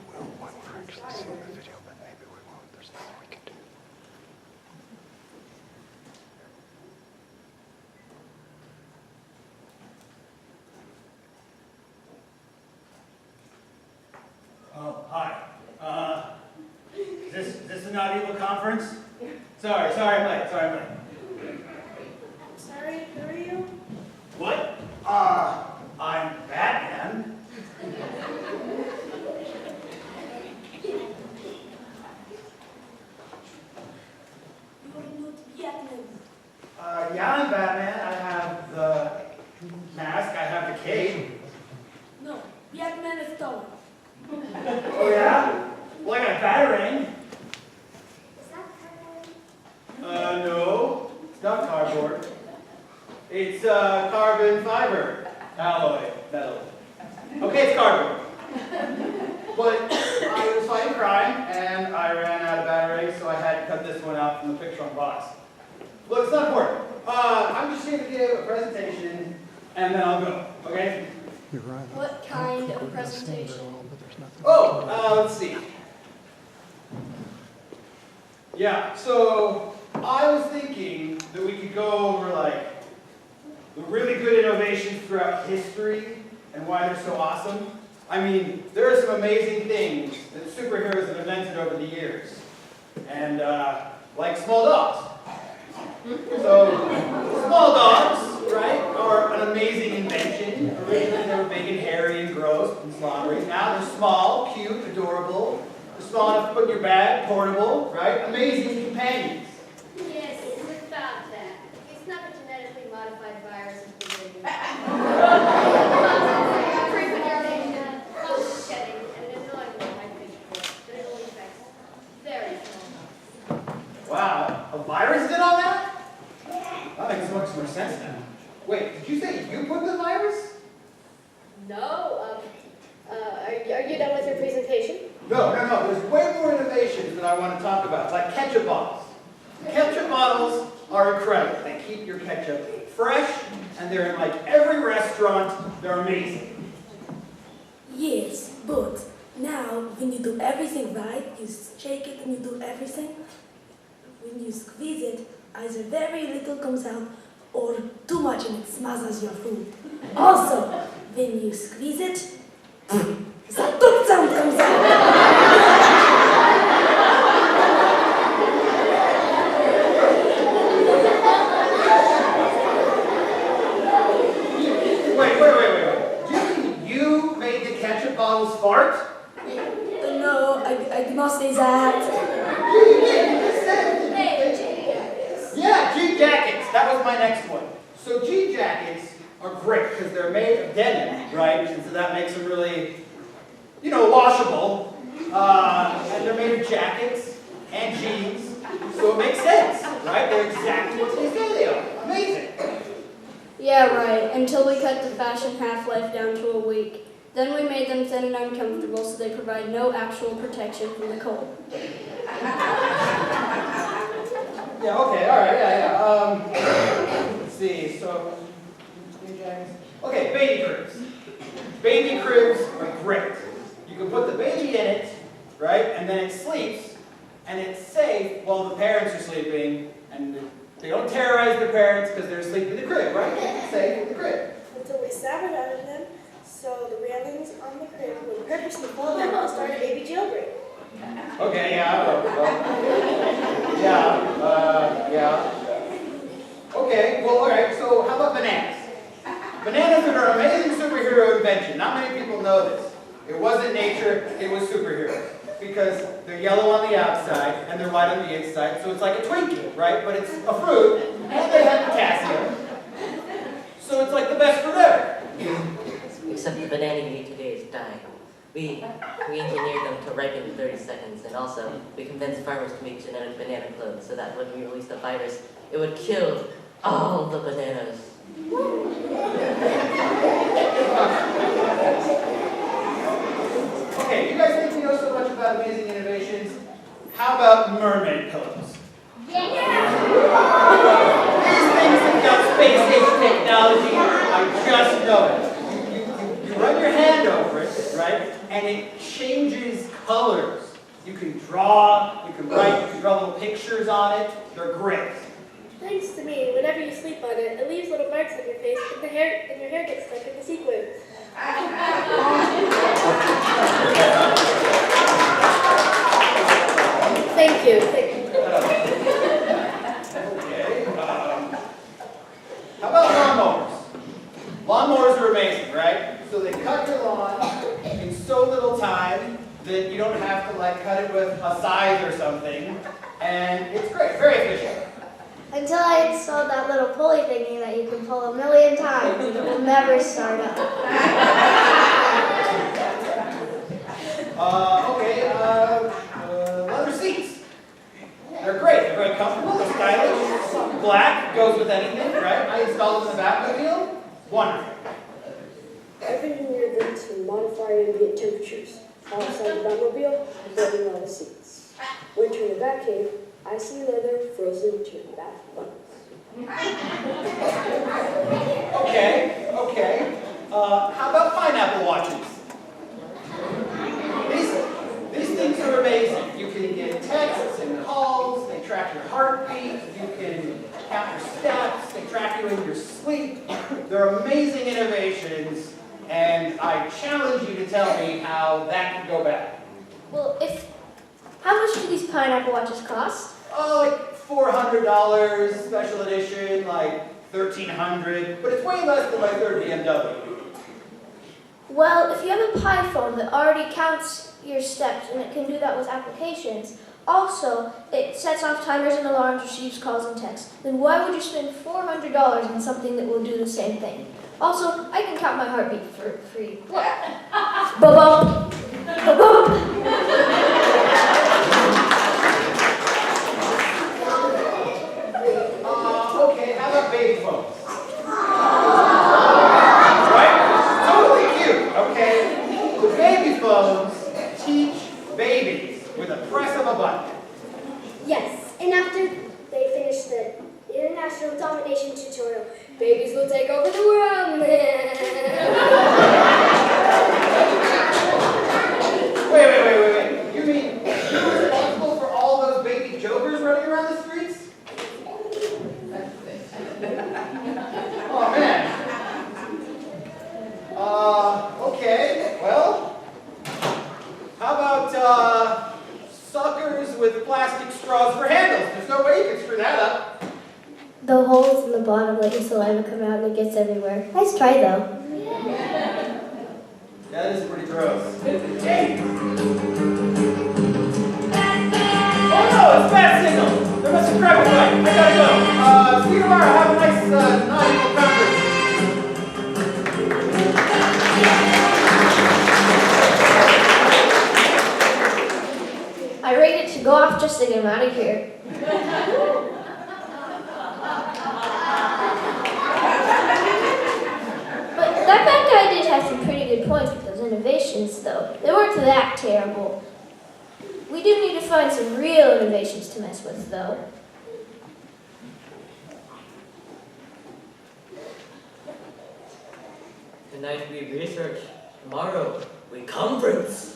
will when we're actually seeing the video, but maybe we won't. There's nothing we can do. Oh, hi. Is this a not evil conference? Sorry, I'm late. Sorry, who are you? What? I'm Batman. Yeah, I'm Batman. I have the mask, I have the cape. No, Batman is stolen. Oh, yeah? Well, I got a batarang. Is that cardboard? No, it's not cardboard. It's carbon fiber alloy metal. Okay, it's cardboard. But I was fighting crime, and I ran out of batteries, so I had to cut this one out from the picture on the box. Look, it's not important. I'm just here to give a presentation, and then I'll go, okay? You're right. What kind of presentation? But there's nothing. Oh, let's see. Yeah, so I was thinking that we could go over, like, the really good innovations throughout history and why they're so awesome. I mean, there are some amazing things that superheroes have invented over the years. And, like small dogs. So, small dogs, right, are an amazing invention. Originally, they were big and hairy and gross and slobbery. Now they're small, cute, adorable. They're small enough to put in your bag, portable, right? Amazing companions. Yes, we found that. It's not a genetically modified virus of the baby. Pre-contamination, causes shedding, and an annoying high-pitched voice that it only affects very small. Wow, a virus did all that? That makes much more sense now. Wait, did you say you put the virus? No, are you done with your presentation? No. There's way more innovations that I want to talk about, like ketchup bottles. Ketchup bottles are incredible. They keep your ketchup fresh, and they're in like every restaurant. They're amazing. Yes, but now when you do everything right, you shake it and you do everything, when you squeeze it, either very little comes out or too much and it smothers your food. Also, when you squeeze it, that toot sound comes out. Wait. Do you mean you made the ketchup bottles fart? No, I did not say that. Yeah, jean jackets. That was my next one. So jean jackets are great because they're made of denim, right? And so that makes them really, washable. And they're made of jackets and jeans. So it makes sense, right? They're exactly what they say they are. Amazing. Yeah, right. Until we cut the fashion half-life down to a week. Then we made them thin and uncomfortable so they provide no actual protection from the cold. Yeah, okay, all right, yeah. Let's see, so, okay, baby cribs. Baby cribs are great. You can put the baby in it, right, and then it sleeps, and it's safe while the parents are sleeping, and they don't terrorize their parents because they're asleep in the crib, right? It's safe in the crib. Until we sabotaged them, so the railings on the crib would purposely fall down and start a baby jailbreak. Okay, yeah. Okay, well, all right, so how about bananas? Bananas are an amazing superhero invention. Not many people know this. It wasn't nature, it was superheroes. Because they're yellow on the outside and they're white on the inside, so it's like a Twinkie, right? But it's a fruit, and they have potassium. So it's like the best fruit ever. Except the banana you eat today is dying. We engineered them to ripen in 30 seconds, and also we convinced farmers to make genetic banana clones so that when we released the virus, it would kill all the bananas. Okay, you guys think we know so much about amazing innovations? How about mermaid pillows? Yeah! These things have got space-age technology. I just know it. You run your hand over it, right? And it changes colors. You can draw, you can write, you can draw little pictures on it. They're great. Thanks to me, whenever you sleep on it, it leaves little marks on your face and your hair gets stuck in the sequins. Thank you. Okay. How about lawnmowers? Lawnmowers are amazing, right? So they cut your lawn in so little time that you don't have to like cut it with a scythe or something. And it's great, very efficient. Until I installed that little pulley thingy that you can pull a million times and it will never start up. Leather seats. They're great, they're very comfortable, they're stylish. Black goes with anything, right? I installed it in the Batmobile. Wonderful. I've engineered them to modify ambient temperatures. Outside the Batmobile, building leather seats. Winter in the Batcave, icy leather frozen to bath buttons. Okay. How about pineapple watches? These things are amazing. You can get texts and calls, they track your heartbeat, you can count your steps, they track you in your sleep. They're amazing innovations, and I challenge you to tell me how that can go bad. Well, how much do these pineapple watches cost? Oh, like $400, special edition, like $1,300, but it's way less than my third BMW. Well, if you have a Pi phone that already counts your steps and it can do that with applications, also it sets off timers and alarms, receives calls and texts, then why would you spend $400 on something that will do the same thing? Also, I can count my heartbeat for free. Look. Ba-bum. Ba-bum. Okay, how about baby phones? Right? Totally cute, okay? The baby phones teach babies with a press of a button. Yes, and after they finish the International Domination tutorial, babies will take over the world. Wait. You mean you're responsible for all those baby jokers running around the streets? Oh, man. Okay, well, how about suckers with plastic straws for handles? There's no way you can screw that up. The holes in the bottom let your saliva come out and it gets everywhere. Nice try though. That is pretty gross. Oh no, it's bat signal! There must be crap away. I gotta go. See you tomorrow. Have a nice nautical conference. I rate it to go off just to get him out of here. But that bad guy did have some pretty good points with those innovations, though. They weren't that terrible. We do need to find some real innovations to mess with, though. Tonight we research, tomorrow we conference.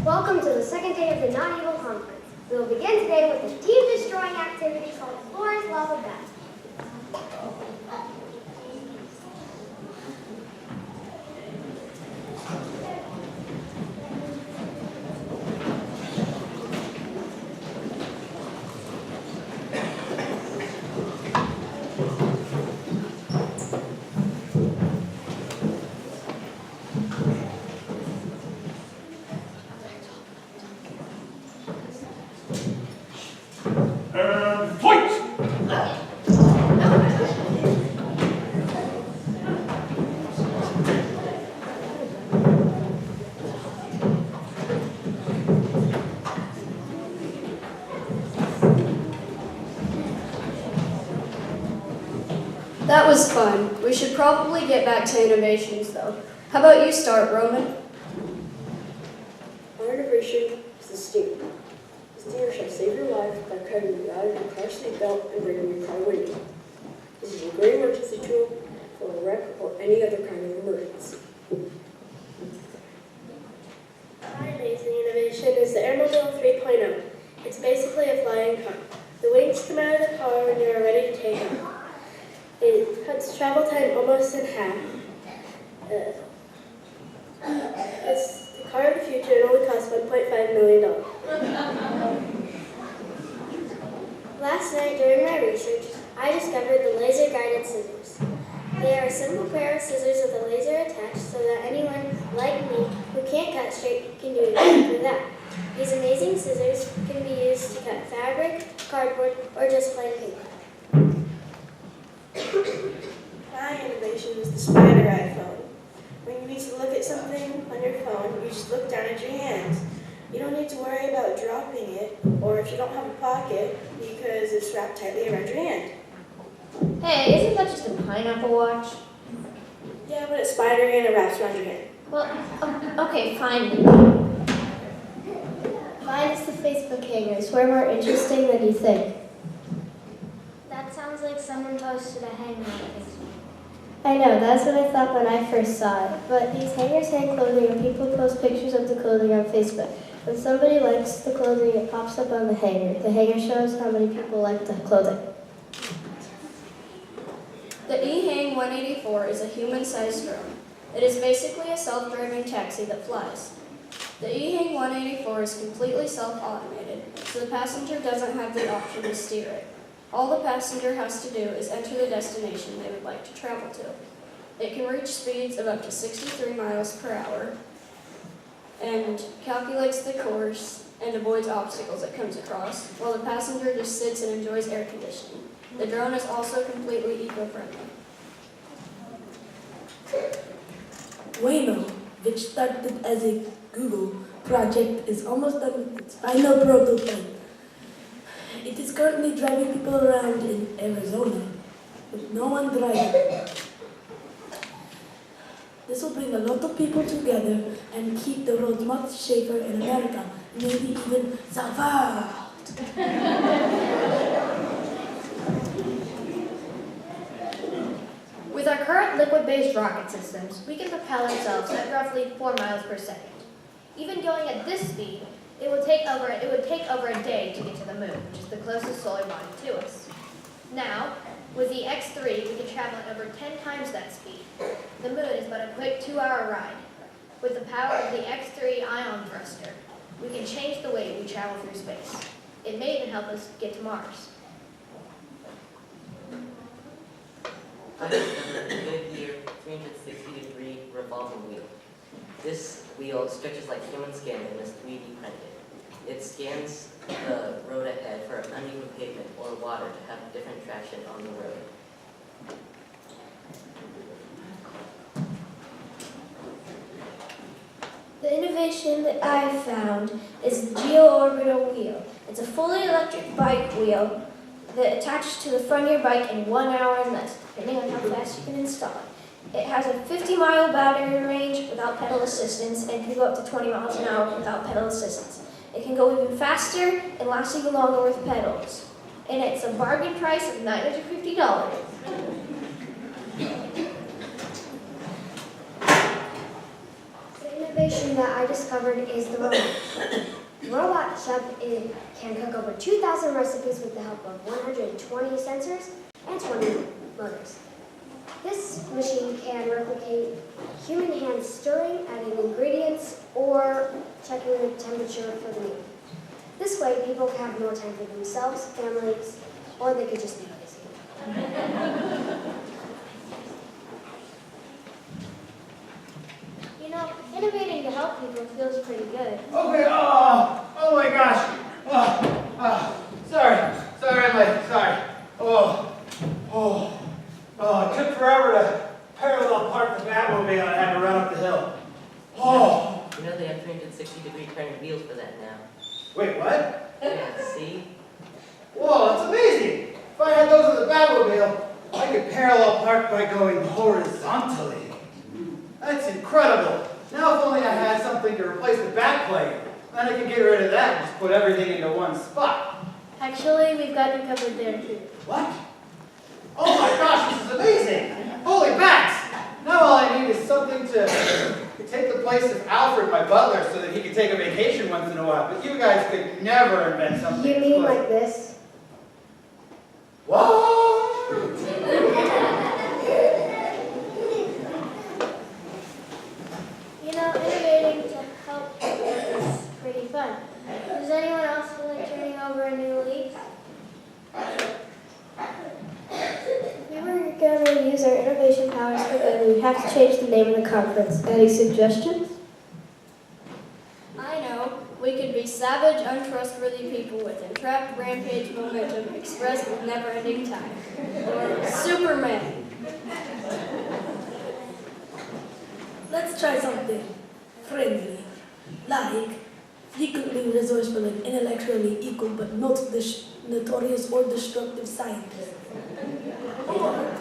Welcome to the second day of the non-evil conference. We will begin today with a team-destroying activity called Floor's Lava Bath. Hoyt! That was fun. We should probably get back to innovations, though. How about you start, Roman? Our innovation is the steer. The steer shall save your life by cutting you out of your car seat belt and breaking your car window. This is a great emergency tool for a wreck or any other kind of emergency. Our amazing innovation is the Airmobile 3.0. It's basically a flying car. The wings come out of the car when you are ready to take off. It cuts travel time almost in half. It's the car of the future and only costs $1.5 million. Last night during my research, I discovered the laser-guided scissors. They are a simple pair of scissors with a laser attached so that anyone like me who can't cut straight can do exactly that. These amazing scissors can be used to cut fabric, cardboard, or just plain paper. My innovation is the spider iPhone. When you need to look at something on your phone, you just look down at your hands. You don't need to worry about dropping it, or if you don't have a pocket, because it's wrapped tightly around your hand. Hey, isn't that just a pineapple watch? Yeah, but it's spidery and it wraps around your hand. Well, okay, fine. Mine is the Facebook hangers. We're more interesting than you think. That sounds like someone posted a hangout picture. I know, that's what I thought when I first saw it. But these hangers hang clothing and people post pictures of the clothing on Facebook. When somebody likes the clothing, it pops up on the hanger. The hanger shows how many people like the clothing. The eHang 184 is a human-sized drone. It is basically a self-driving taxi that flies. The eHang 184 is completely self-automated, so the passenger doesn't have the option to steer it. All the passenger has to do is enter the destination they would like to travel to. It can reach speeds of up to 63 miles per hour and calculates the course and avoids obstacles it comes across, while the passenger just sits and enjoys air conditioning. The drone is also completely eco-friendly. Waymo, which started as a Google project, is almost done with its final prototype. It is currently driving people around in Arizona, with no one driving. This will bring a lot of people together and keep the roads much safer in America, maybe even Savard. With our current liquid-based rocket systems, we can propel ourselves at roughly 4 miles per second. Even going at this speed, it would take over a day to get to the moon, which is the closest solar body to us. Now, with the X3, we can travel at over 10 times that speed. The moon is but a quick 2-hour ride. With the power of the X3 ion thruster, we can change the way we travel through space. It may even help us get to Mars. I discovered a Goodyear 360-degree revolving wheel. This wheel stretches like human skin and is 3D printed. It scans the road ahead for uneven pavement or water to have different traction on the road. The innovation that I found is the geo-orbital wheel. It's a fully electric bike wheel that attaches to the front of your bike in 1 hour and less, depending on how fast you can install it. It has a 50-mile battery range without pedal assistance and can go up to 20 miles an hour without pedal assistance. It can go even faster and last even longer with pedals. And it's a bargain price of $950. The innovation that I discovered is the robot. The robot chef can cook over 2,000 recipes with the help of 120 sensors and 20 motors. This machine can replicate human hands stirring, adding ingredients, or checking the temperature for the meal. This way, people can have more time for themselves, families, or they could just be lazy. You know, Innovating to help people feels pretty good. Okay, oh my gosh. Sorry. It took forever to parallel park the Batmobile and I had to run up the hill. You know they have 360-degree turning wheels for that now. Wait, what? Yeah, see? Whoa, that's amazing. If I had those with the Batmobile, I could parallel park by going horizontally. That's incredible. Now if only I had something to replace the backplate, then I could get rid of that and just put everything into one spot. Actually, we've got you covered there too. What? Oh my gosh, this is amazing! Holy bats! Now all I need is something to take the place of Alfred, my butler, so that he could take a vacation once in a while. But you guys could never invent something. You mean like this? What? You know, innovating to help people is pretty fun. Does anyone else feel like turning over a new leaf? If we were going to use our innovation powers for good, we'd have to change the name of the conference. Any suggestions? I know. We could be savage, untrustworthy people with entrapped rampage momentum expressed with never-ending time. Or Superman. Let's try something friendly, like frequently resourceful and intellectually equal but not notorious or destructive scientist. Or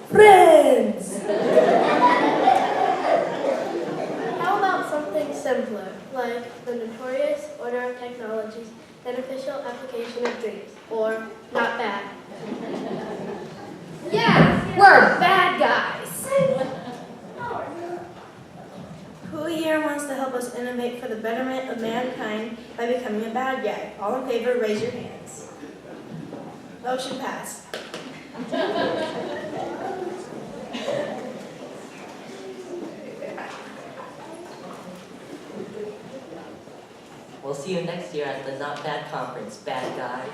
friends! How about something simpler, like the notorious Order of Technology's beneficial application of dreams, or not bad? Yeah, we're bad guys. Who here wants to help us innovate for the betterment of mankind by becoming a bad guy? All in favor, raise your hands. Motion passed. We'll see you next year at the Not Bad Conference, bad guys.